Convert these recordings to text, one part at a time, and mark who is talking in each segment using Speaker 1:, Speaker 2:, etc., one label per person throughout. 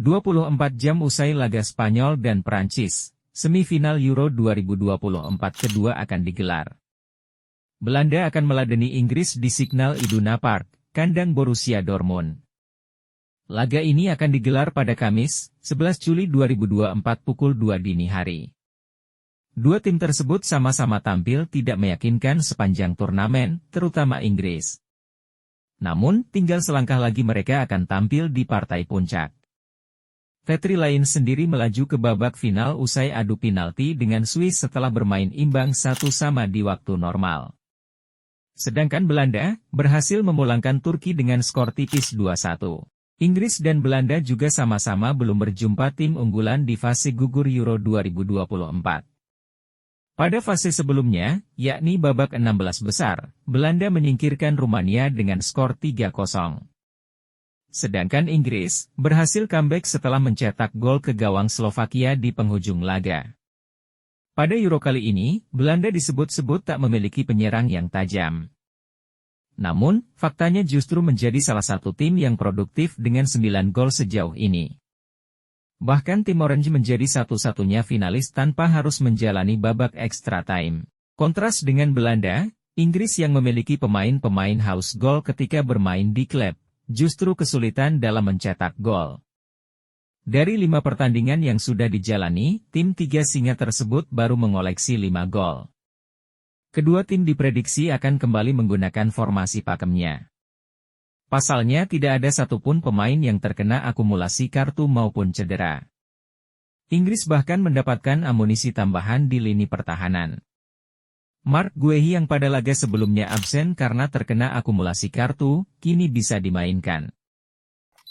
Speaker 1: 24 jam usai laga Spanyol dan Prancis, semifinal Euro 2024 kedua akan digelar. Belanda akan meladeni Inggris di Signal Iduna Park, kandang Borussia Dortmund. Laga ini akan digelar pada Kamis, 11 Juli 2024 pukul 2 dini hari. Dua tim tersebut sama-sama tampil tidak meyakinkan sepanjang turnamen, terutama Inggris. Namun, tinggal selangkah lagi mereka akan tampil di partai puncak. Tetri lain sendiri melaju ke babak final usai adu penalti dengan Swiss setelah bermain imbang 1-1 di waktu normal. Sedangkan Belanda berhasil memulangkan Turki dengan skor tipis 2-1. Inggris dan Belanda juga sama-sama belum berjumpa tim unggulan di fase gugur Euro 2024. Pada fase sebelumnya, yakni babak 16 besar, Belanda menyingkirkan Rumania dengan skor 3-0. Sedangkan Inggris berhasil comeback setelah mencetak gol ke gawang Slovakia di penghujung laga. Pada Euro kali ini, Belanda disebut-sebut tak memiliki penyerang yang tajam. Namun, faktanya justru menjadi salah satu tim yang produktif dengan 9 gol sejauh ini. Bahkan tim Orange menjadi satu-satunya finalis tanpa harus menjalani babak extra time. Kontras dengan Belanda, Inggris yang memiliki pemain-pemain haus gol ketika bermain di klub, justru kesulitan dalam mencetak gol. Dari 5 pertandingan yang sudah dijalani, tim tiga singa tersebut baru mengoleksi 5 gol. Kedua tim diprediksi akan kembali menggunakan formasi pakemnya. Pasalnya tidak ada satupun pemain yang terkena akumulasi kartu maupun cedera. Inggris bahkan mendapatkan amunisi tambahan di lini pertahanan. Mark Guehi yang pada laga sebelumnya absen karena terkena akumulasi kartu, kini bisa dimainkan.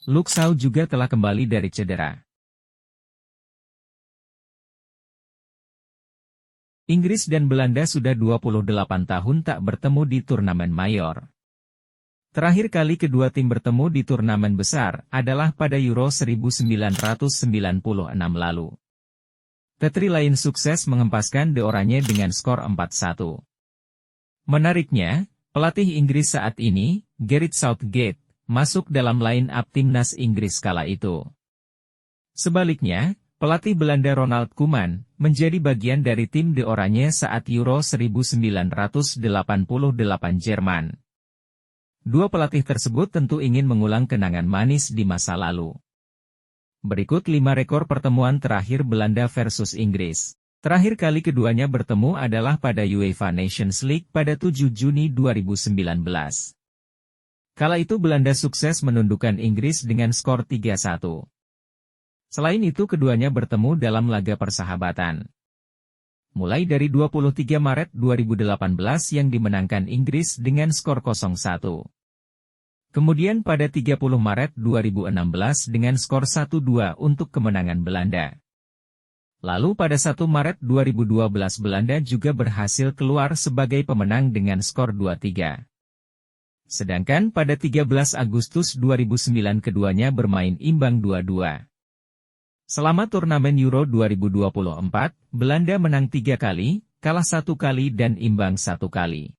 Speaker 1: Luke Shaw juga telah kembali dari cedera. Inggris dan Belanda sudah 28 tahun tak bertemu di turnamen mayor. Terakhir kali kedua tim bertemu di turnamen besar adalah pada Euro 1996 lalu. Tetri lain sukses mengempaskan The Oranye dengan skor 4-1. Menariknya, pelatih Inggris saat ini, Gareth Southgate, masuk dalam line-up timnas Inggris kala itu. Sebaliknya, pelatih Belanda Ronald Koeman, menjadi bagian dari tim The Oranye saat Euro 1988 Jerman. Dua pelatih tersebut tentu ingin mengulang kenangan manis di masa lalu. Berikut 5 rekor pertemuan terakhir Belanda versus Inggris. Terakhir kali keduanya bertemu adalah pada UEFA Nations League pada 7 Juni 2019. Kala itu Belanda sukses menundukkan Inggris dengan skor 3-1. Selain itu keduanya bertemu dalam laga persahabatan. Mulai dari 23 Maret 2018 yang dimenangkan Inggris dengan skor 0-1. Kemudian pada 30 Maret 2016 dengan skor 1-2 untuk kemenangan Belanda. Lalu pada 1 Maret 2012 Belanda juga berhasil keluar sebagai pemenang dengan skor 2-3. Sedangkan pada 13 Agustus 2009 keduanya bermain imbang 2-2. Selama turnamen Euro 2024, Belanda menang 3 kali, kalah 1 kali dan imbang 1 kali.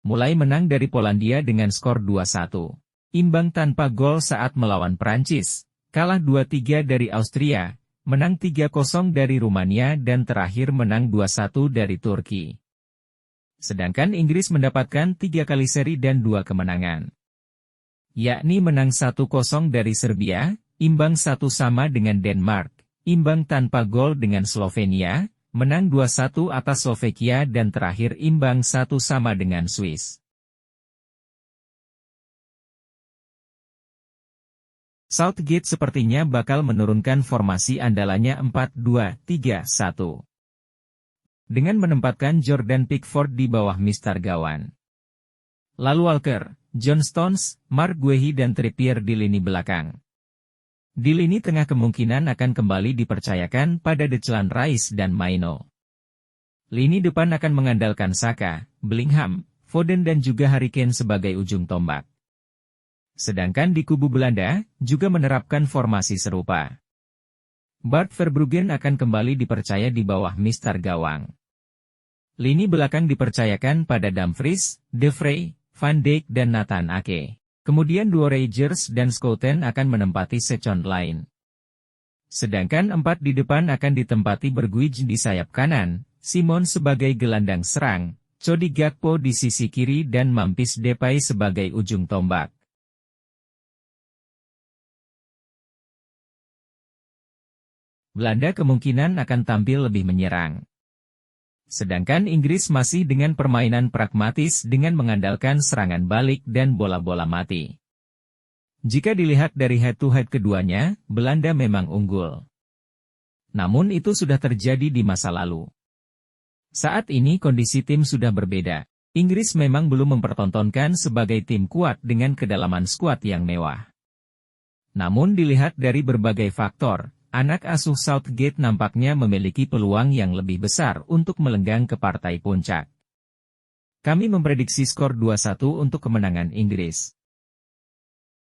Speaker 1: Mulai menang dari Polandia dengan skor 2-1. Imbang tanpa gol saat melawan Prancis, kalah 2-3 dari Austria, menang 3-0 dari Rumania dan terakhir menang 2-1 dari Turki. Sedangkan Inggris mendapatkan 3 kali seri dan 2 kemenangan. Yakni menang 1-0 dari Serbia, imbang 1 sama dengan Denmark, imbang tanpa gol dengan Slovenia, menang 2-1 atas Slovakia dan terakhir imbang 1 sama dengan Swiss. Southgate sepertinya bakal menurunkan formasi andalannya 4-2-3-1. Dengan menempatkan Jordan Pickford di bawah Mister Gawang. Lalu Walker, John Stones, Mark Guehi dan Trippier di lini belakang. Di lini tengah kemungkinan akan kembali dipercayakan pada Declan Rice dan Maino. Lini depan akan mengandalkan Saka, Bellingham, Foden dan juga Harry Kane sebagai ujung tombak. Sedangkan di kubu Belanda, juga menerapkan formasi serupa. Bart Verbruggen akan kembali dipercaya di bawah Mister Gawang. Lini belakang dipercayakan pada Dumfries, De Vrij, Van Dijk dan Nathan Ake. Kemudian duo Rodgers dan Schouten akan menempati second line. Sedangkan 4 di depan akan ditempati Bergwijn di sayap kanan, Simon sebagai gelandang serang, Cody Gakpo di sisi kiri dan Memphis Depay sebagai ujung tombak. Belanda kemungkinan akan tampil lebih menyerang. Sedangkan Inggris masih dengan permainan pragmatis dengan mengandalkan serangan balik dan bola-bola mati. Jika dilihat dari head-to-head keduanya, Belanda memang unggul. Namun itu sudah terjadi di masa lalu. Saat ini kondisi tim sudah berbeda. Inggris memang belum mempertontonkan sebagai tim kuat dengan kedalaman skuad yang mewah. Namun dilihat dari berbagai faktor, anak asuh Southgate nampaknya memiliki peluang yang lebih besar untuk melenggang ke partai puncak. Kami memprediksi skor 2-1 untuk kemenangan Inggris.